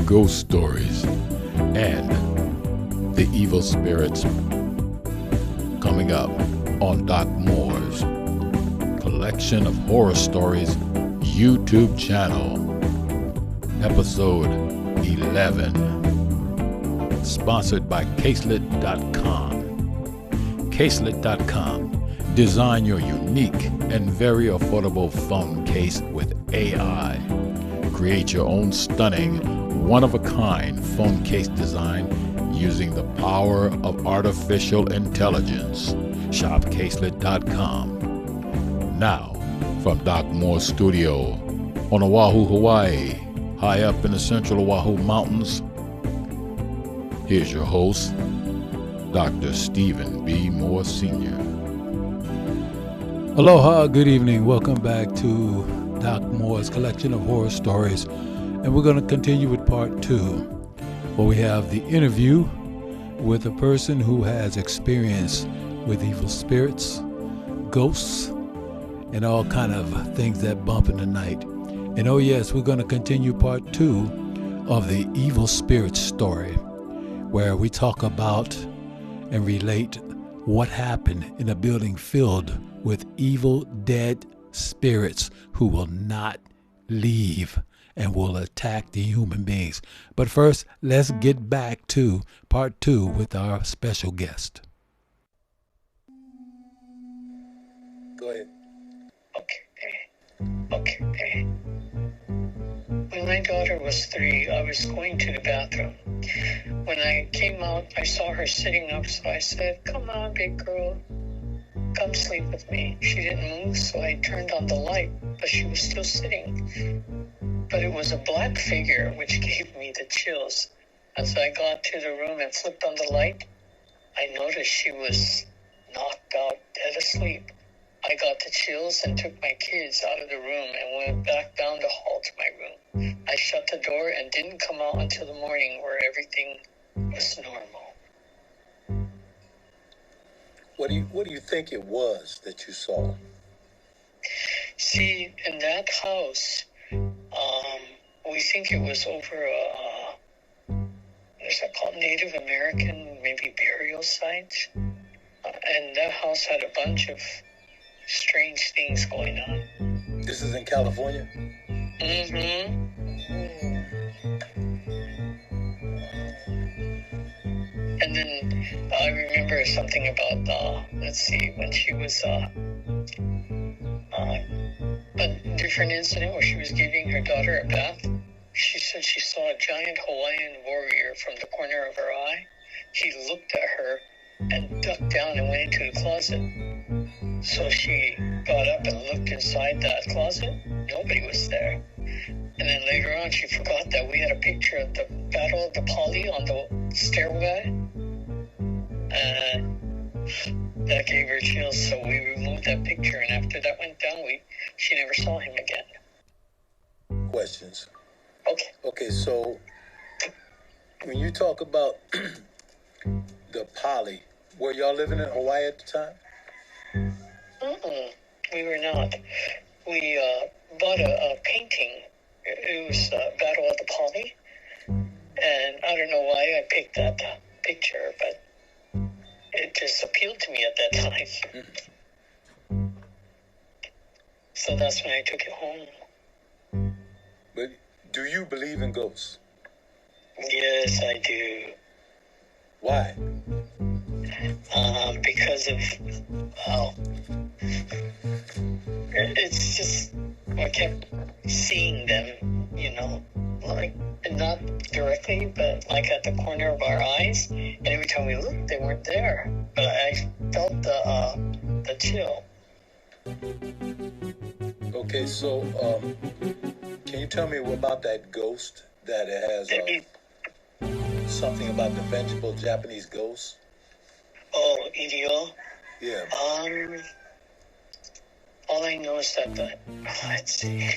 ghost stories, and the evil spirits coming up on Doc Moore's Collection of Horror Stories YouTube channel, episode 11, sponsored by Caselet.com. Caselet.com. Design your unique and very affordable phone case with AI. Create your own stunning, one-of-a-kind phone case design using the power of artificial intelligence. Shop Caselet.com. Now, from Doc Moore's studio on Oahu, Hawaii, high up in the central Oahu Mountains, here's your host, Dr. Stephen B. Moore Sr. Aloha, good evening. Welcome back to Doc Moore's Collection of Horror Stories. And we're going to continue with part 2, where we have the interview with a person who has experience with evil spirits, ghosts, and all kind of things that bump in the night. And oh yes, we're going to continue part 2 of the evil spirits story, where we talk about and relate what happened in a building filled with evil dead spirits who will not leave and will attack the human beings. But first, let's get back to part 2 with our special guest. Go ahead. Okay. When my daughter was 3, I was going to the bathroom. When I came out, I saw her sitting up, so I said, "Come on, big girl, come sleep with me." She didn't move, so I turned on the light, but she was still sitting. But it was a black figure, which gave me the chills. As I got to the room and flipped on the light, I noticed she was knocked out, dead asleep. I got the chills and took my kids out of the room and went back down the hall to my room. I shut the door and didn't come out until the morning, where everything was normal. What do you think it was that you saw? See, in that house, we think it was over what's that called, Native American, maybe burial site. And that house had a bunch of strange things going on. This is in California? Mm-hmm. And then I remember something about, when she was, a different incident where she was giving her daughter a bath. She said she saw a giant Hawaiian warrior from the corner of her eye. He looked at her and ducked down and went into the closet. So she got up and looked inside that closet. Nobody was there. And then later on, she forgot that we had a picture of the Battle of the Poly on the stairway. And that gave her chills, so we removed that picture. And after that went down, she never saw him again. Questions. Okay, so when you talk about the Poly, were y'all living in Hawaii at the time? We were not. We bought a painting. It was Battle of the Poly. And I don't know why I picked that picture, but it just appealed to me at that time. So that's when I took it home. But do you believe in ghosts? Yes, I do. Why? Because of, it's just, I kept seeing them, like, not directly, but like at the corner of our eyes. And every time we looked, they weren't there. But I felt the chill. Okay, so, can you tell me about that ghost that it has something about the vengeful Japanese ghost? Oh, EDO? Yeah. All I know is that let's see.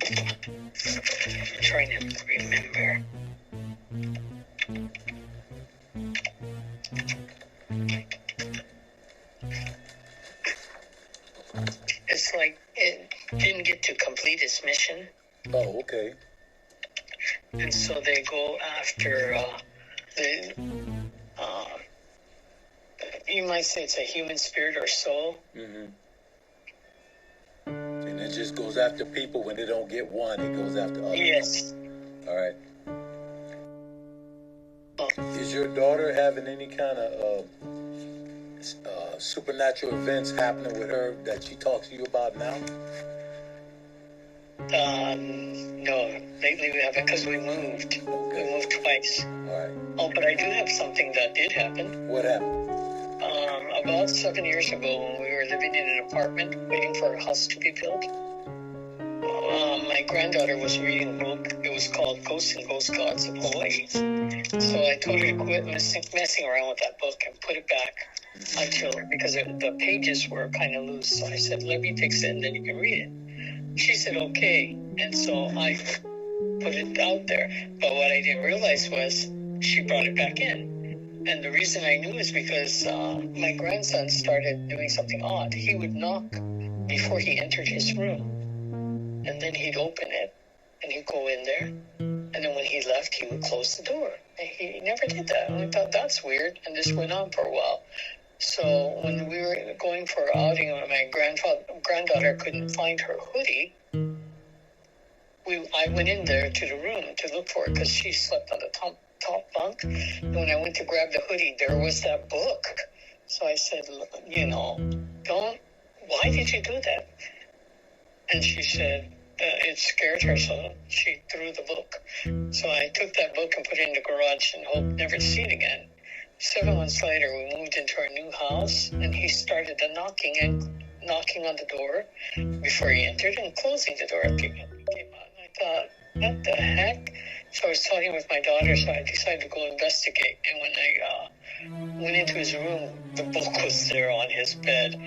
I'm trying to remember. It's like it didn't get to complete its mission. Oh, okay. And so they go after you might say it's a human spirit or soul. Mm-hmm. And it just goes after people. When they don't get one, it goes after others. Yes. All right. Is your daughter having any kind of supernatural events happening with her that she talks to you about now? No, lately we haven't, because we moved. Okay. We moved twice. All right. Oh, but I do have something that did happen. What happened? About 7 years ago, when we were living in an apartment waiting for a house to be built, my granddaughter was reading a book. It was called Ghosts and Ghost Gods of Hawaii. So I told her to quit messing around with that book and put it back because the pages were kind of loose. So I said, let me fix it and then you can read it. She said, okay. And so I put it out there. But what I didn't realize was she brought it back in. And the reason I knew is because my grandson started doing something odd. He would knock before he entered his room. And then he'd open it and he'd go in there. And then when he left, he would close the door. And he never did that. And I thought, that's weird. And this went on for a while. So when we were going for an outing and my granddaughter couldn't find her hoodie, I went in there to the room to look for it because she slept on the top bunk. And when I went to grab the hoodie, there was that book. So I said, why did you do that? And she said it scared her, so she threw the book. So I took that book and put it in the garage and hoped never to see it again. 7 months later, we moved into our new house, and he started the knocking on the door before he entered and closing the door after he came out. And I thought, what the heck? So I was talking with my daughter, so I decided to go investigate. And when I went into his room, the book was there on his bed.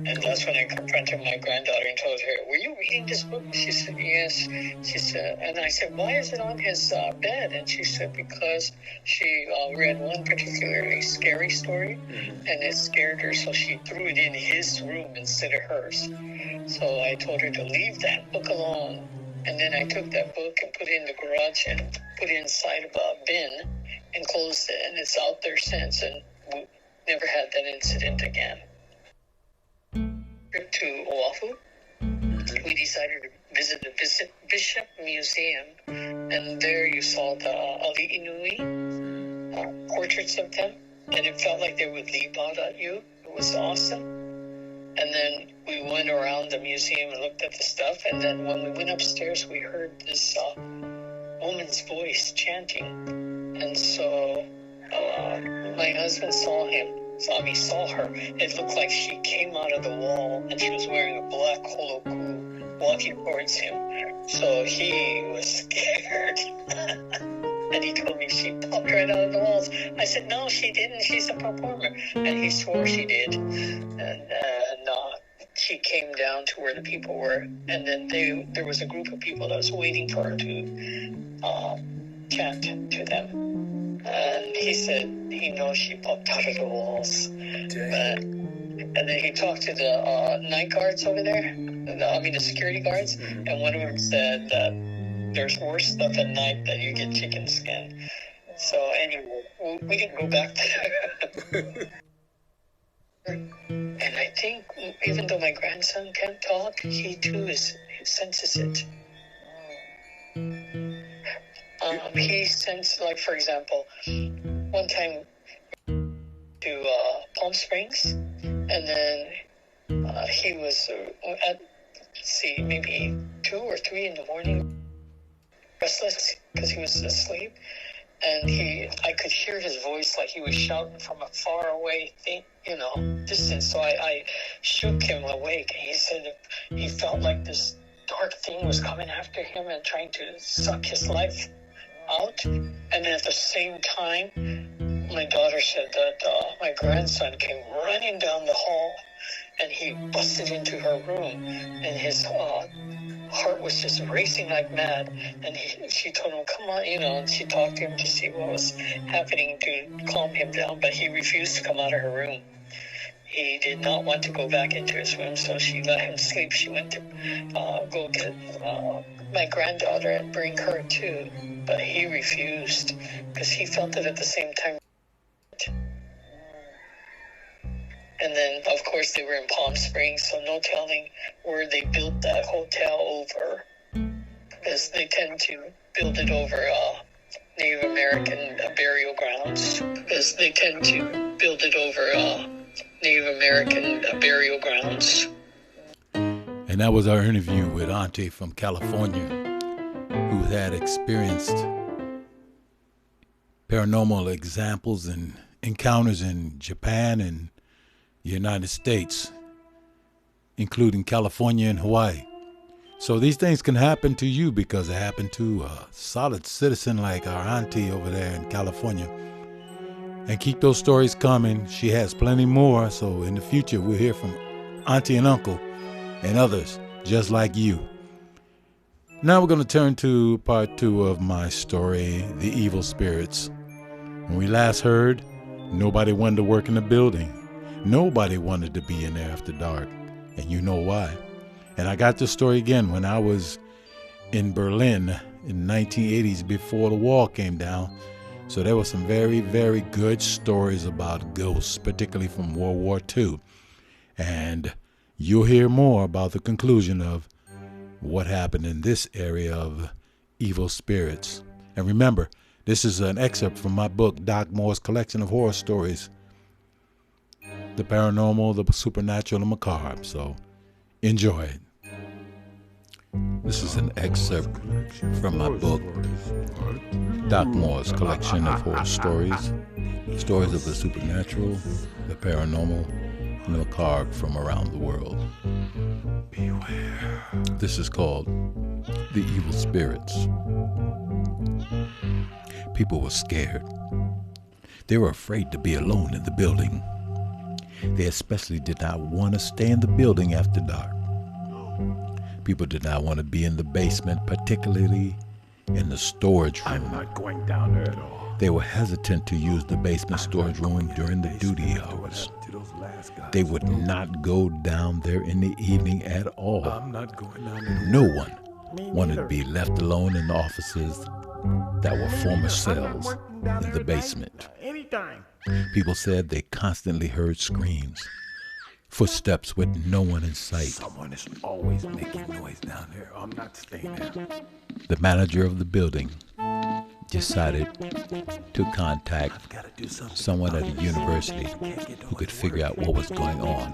And that's when I confronted my granddaughter and told her, were you reading this book? She said, yes. She said, and I said, why is it on his bed? And she said, because she read one particularly scary story, and it scared her, so she threw it in his room instead of hers. So I told her to leave that book alone. And then I took that book and put it in the garage and put it inside of a bin and closed it. And it's out there since, and we never had that incident again. To Oahu, we decided to visit the Bishop Museum, and there you saw the Ali'inui portraits of them, and it felt like they would leap out at you. It was awesome. And then we went around the museum and looked at the stuff, and then when we went upstairs, we heard this woman's voice chanting, and so my husband saw her. It looked like she came out of the wall, and she was wearing a black holoku walking towards him. So he was scared. And he told me she popped right out of the walls. I said, no, she didn't. She's a performer. And he swore she did. And she came down to where the people were. And then there was a group of people that was waiting for her to chant to them. And he said he knows she popped out of the walls. And then he talked to the night guards over there, the security guards, and one of them said that there's worse stuff at night than you get chicken skin. So anyway, we didn't go back there. And I think even though my grandson can't talk, he too senses it. He sensed, like, for example, one time to Palm Springs, and then he was at, maybe 2 or 3 in the morning, restless because he was asleep, and I could hear his voice like he was shouting from a far away distance. So I shook him awake, and he said he felt like this dark thing was coming after him and trying to suck his life out. And then at the same time, my daughter said that my grandson came running down the hall, and he busted into her room, and his heart was just racing like mad. And she told him, come on, and she talked to him to see what was happening to calm him down, but he refused to come out of her room. He did not want to go back into his room, so she let him sleep. She went to go get my granddaughter and bring her too, but he refused because he felt it at the same time. And then, of course, they were in Palm Springs, so no telling where they built that hotel over, because they tend to build it over Native American burial grounds. And that was our interview with Auntie from California, who had experienced paranormal examples and encounters in Japan and the United States, including California and Hawaii. So these things can happen to you because it happened to a solid citizen like our auntie over there in California. And keep those stories coming. She has plenty more. So in the future, we'll hear from auntie and uncle and others just like you. Now we're going to turn to part 2 of my story, The Evil Spirits. When we last heard, nobody wanted to work in the building. Nobody wanted to be in there after dark. And you know why. And I got this story again when I was in Berlin in the 1980s before the wall came down. So there were some very, very good stories about ghosts, particularly from World War II. And you'll hear more about the conclusion of what happened in this area of evil spirits. And remember, this is an excerpt from my book, Doc Moore's Collection of Horror Stories. The paranormal, the supernatural, and the macabre. So enjoy it. This is an excerpt from my book, Doc Moore's Collection of Horror Stories. Stories of the supernatural, the paranormal, and the macabre from around the world. Beware. This is called The Evil Spirits. People were scared. They were afraid to be alone in the building. They especially did not want to stay in the building after dark. People did not want to be in the basement, particularly in the storage room. I'm not going down there at all. They were hesitant to use the basement storage room during the duty hours. They would not go down there in the evening at all. I'm not going down there. No one wanted to be left alone in the offices that were former cells in the basement. Anytime. People said they constantly heard screams, footsteps with no one in sight. Someone is always making noise down there. I'm not staying there. The manager of the building decided to contact someone at the university who could figure out what was going on.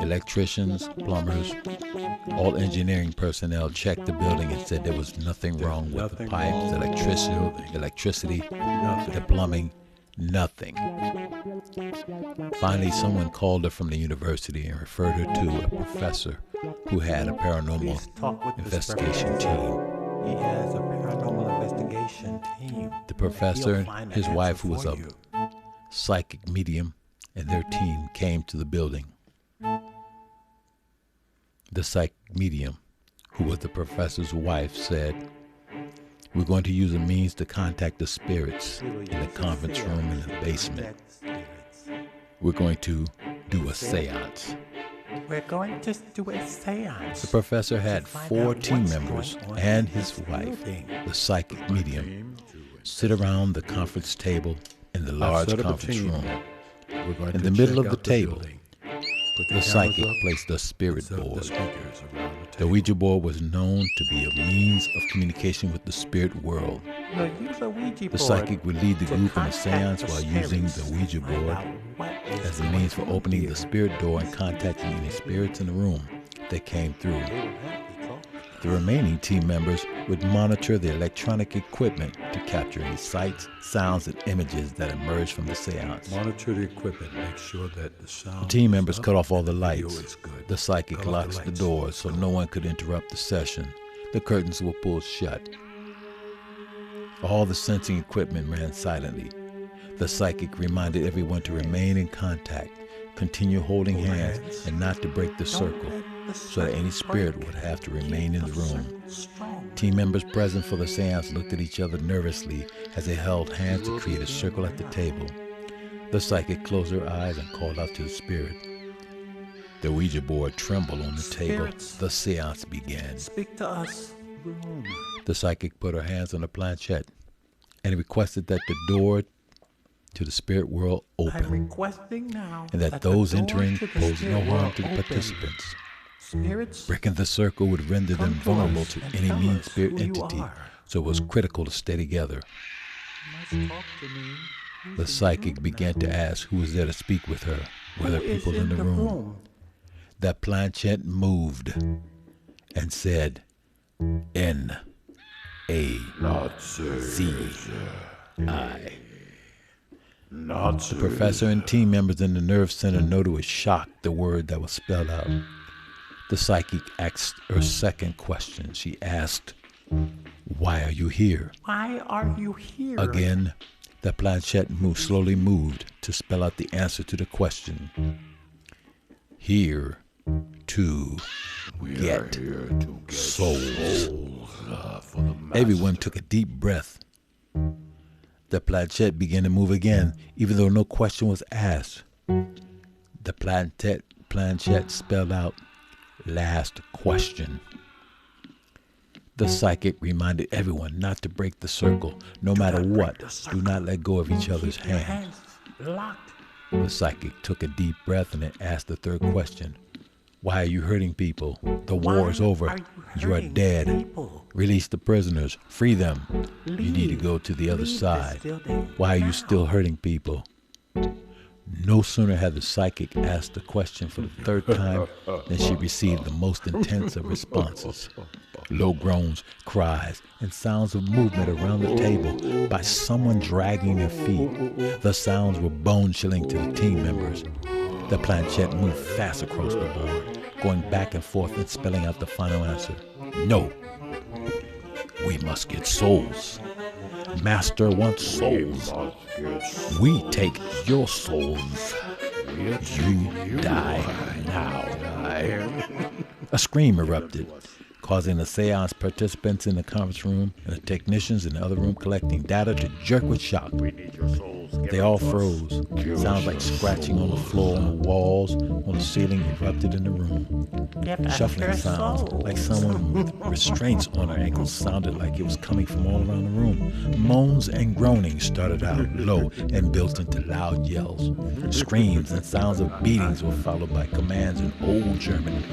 Electricians, plumbers, all engineering personnel checked the building and said there was nothing wrong with the pipes, electricity, the plumbing, nothing. Finally, someone called her from the university and referred her to a professor who had a paranormal investigation team. He has a paranormal investigation team. The professor and his wife, who was a psychic medium, and their team came to the building. The psychic medium, who was the professor's wife, said, "We're going to use a means to contact the spirits in the conference room in the basement. We're going to do a seance." We're going to do a seance. The professor had 4 team members and his wife, the psychic medium, sit around the conference table in the large conference room. In the middle of the table, the psychic placed a spirit board. The Ouija board was known to be a means of communication with the spirit world. The psychic would lead the group in a seance while using the Ouija board as a means for opening the spirit door and contacting any spirits in the room that came through. The remaining team members would monitor the electronic equipment to capture any sights, sounds, and images that emerged from the seance. Monitor the equipment. Make sure that the sound. The team members cut off all the lights. The psychic locks the doors so no one could interrupt the session. The curtains were pulled shut. All the sensing equipment ran silently. The psychic reminded everyone to remain in contact, continue holding hands, and not to break the circle, so that any spirit would have to remain in the room. Team members present for the seance looked at each other nervously as they held hands to create a circle at the table. The psychic closed her eyes and called out to the spirit. The Ouija board trembled on the table. Spirits. The seance began. Speak to us. The psychic put her hands on the planchette and requested that the door to the spirit world I'm open, requesting now and that the those door entering to the pose no spirit harm world to the open. participants. Spirits, Breaking the circle would render them come to vulnerable us to and any tell mean us spirit who you entity, are. so it was critical to stay together. You must talk to me. Who's The in psychic room began now? to ask who was there to speak with her. Were there Who is people in the room? That planchette moved and said, N-A-Z-I. The professor and team members in the nerve center noted with shock the word that was spelled out. The psychic asked her second question. She asked, "Why are you here?" Why are you here? Again, the planchette slowly moved to spell out the answer to the question. Here to get souls. Everyone took a deep breath. The planchette began to move again, even though no question was asked. The planchette spelled out, "Last question." The psychic reminded everyone not to break the circle, no matter what. Do not let go of each other's Keep your hands. locked. The psychic took a deep breath and then asked the third question. "Why are you hurting people? The war is Why over. are You are hurting dead. people? Release the prisoners. Free them. You need to Leave. go to the other Leave this side. building Why are you now." still hurting people?" No sooner had the psychic asked the question for the third time than she received the most intense of responses. Low groans, cries, and sounds of movement around the table by someone dragging their feet. The sounds were bone-chilling to the team members. The planchette moved fast across the board, going back and forth and spelling out the final answer. "No. We must get souls. Master wants souls. We take your souls. You die now." A scream erupted, causing the seance participants in the conference room and the technicians in the other room collecting data to jerk with shock. They all froze. Sounds like scratching on the floor, on the walls, on the ceiling erupted in the room. Get back Shuffling your sounds, soul. like someone with restraints on her ankles, sounded like it was coming from all around the room. Moans and groanings started out low and built into loud yells. Screams and sounds of beatings were followed by commands in Old German.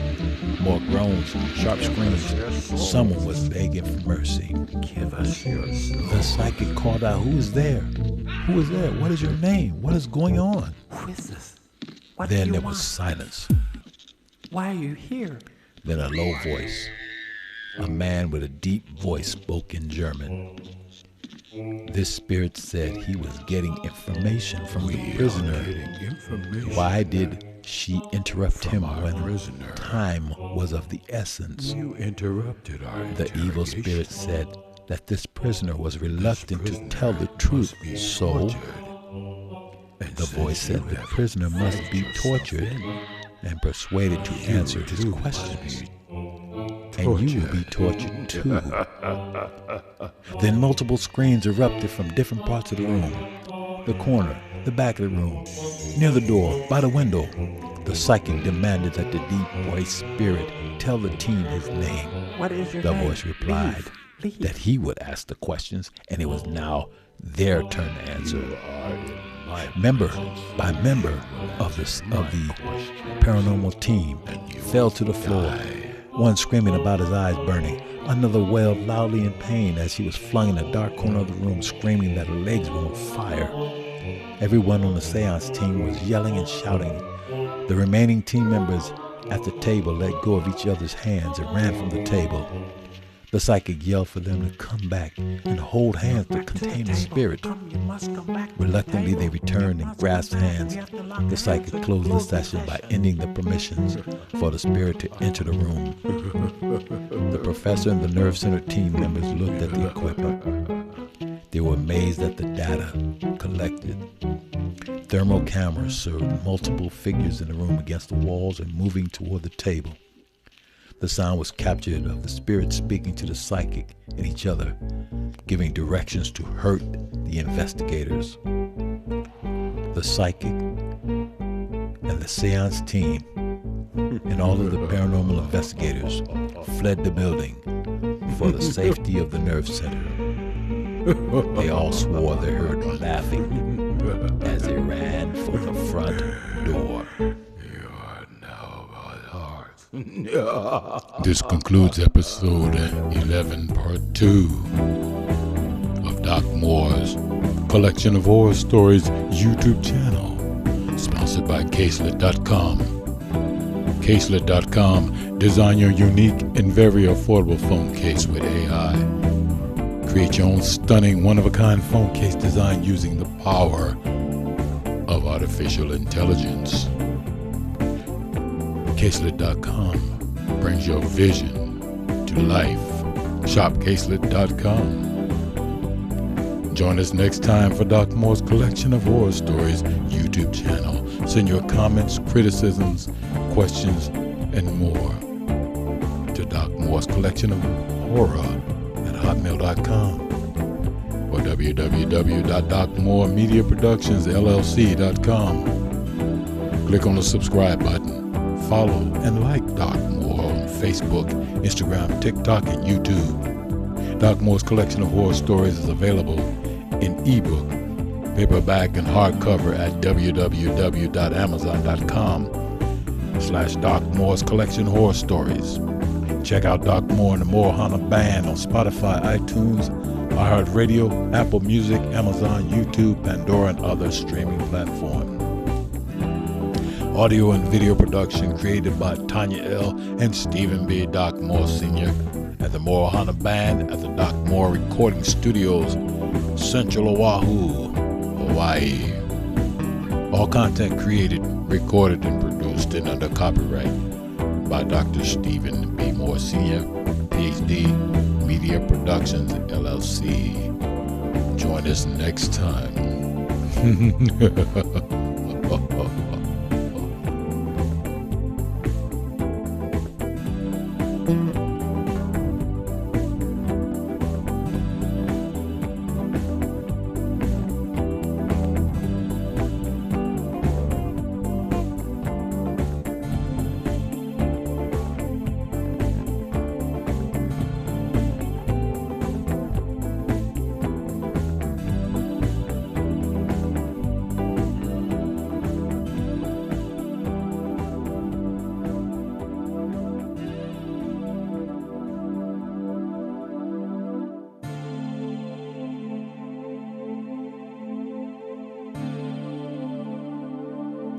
More groans, sharp screams. Someone was begging for mercy. Give us your soul. The psychic called out, "Who is there? Who is there? What is your name? What is going on?" Who is this? What Then do you there want? was silence. Why are you here? Then a low voice. A man with a deep voice spoke in German. This spirit said he was getting information from the prisoner. Why did she interrupt him when time was of the essence? You interrupted our The evil spirit said that this prisoner was reluctant to tell the truth, so the voice said the prisoner must be tortured and persuaded to answer his questions. And you will be tortured too. Then multiple screams erupted from different parts of the room. The corner, the back of the room, near the door, by the window. The psychic demanded that the deep voice spirit tell the team his name. What is your The name? voice replied Leave. that he would ask the questions, and it was now their turn to answer. Member by member of the paranormal team fell to the floor, one screaming about his eyes burning, another wailed loudly in pain as he was flung in a dark corner of the room, screaming that her legs were on fire. Everyone on the seance team was yelling and shouting. The remaining team members at the table let go of each other's hands and ran from the table. The psychic yelled for them to come back and hold hands to contain the spirit. Come, you must come back to the Reluctantly, they table. returned and grasped hands. We have to lock The psychic hands. closed the session by ending the permissions for the spirit to enter the room. The professor and the nerve center team members looked at the equipment. They were amazed at the data collected. Thermal cameras showed multiple figures in the room against the walls and moving toward the table. The sound was captured of the spirit speaking to the psychic and each other, giving directions to hurt the investigators. The psychic and the seance team and all of the paranormal investigators fled the building for the safety of the nerve center. They all swore they heard laughing as they ran for the front door. This concludes episode 11, part 2 of Doc Moore's Collection of Horror Stories YouTube channel, sponsored by Caselet.com. Caselet.com, design your unique and very affordable phone case with AI. Create your own stunning, one-of-a-kind phone case design using the power of artificial intelligence. Caselet.com brings your vision to life. Shop Caselet.com. Join us next time for Doc Moore's Collection of Horror Stories YouTube channel. Send your comments, criticisms, questions, and more to Doc Moore's Collection of Horror at hotmail.com or www.docmoremediaproductionsllc.com. Click on the subscribe button. Follow and like Doc Moore on Facebook, Instagram, TikTok, and YouTube. Doc Moore's Collection of Horror Stories is available in ebook, paperback, and hardcover at www.amazon.com/Doc Moore's Collection Horror Stories. Check out Doc Moore and the Moorhana Band on Spotify, iTunes, iHeartRadio, Apple Music, Amazon, YouTube, Pandora, and other streaming platforms. Audio and video production created by Tanya L. and Stephen B. Doc Moore Sr. at the Moorhana Band at the Doc Moore Recording Studios, Central Oahu, Hawaii. All content created, recorded, and produced and under copyright by Dr. Stephen B. Moore Sr., PhD, Media Productions, LLC. Join us next time.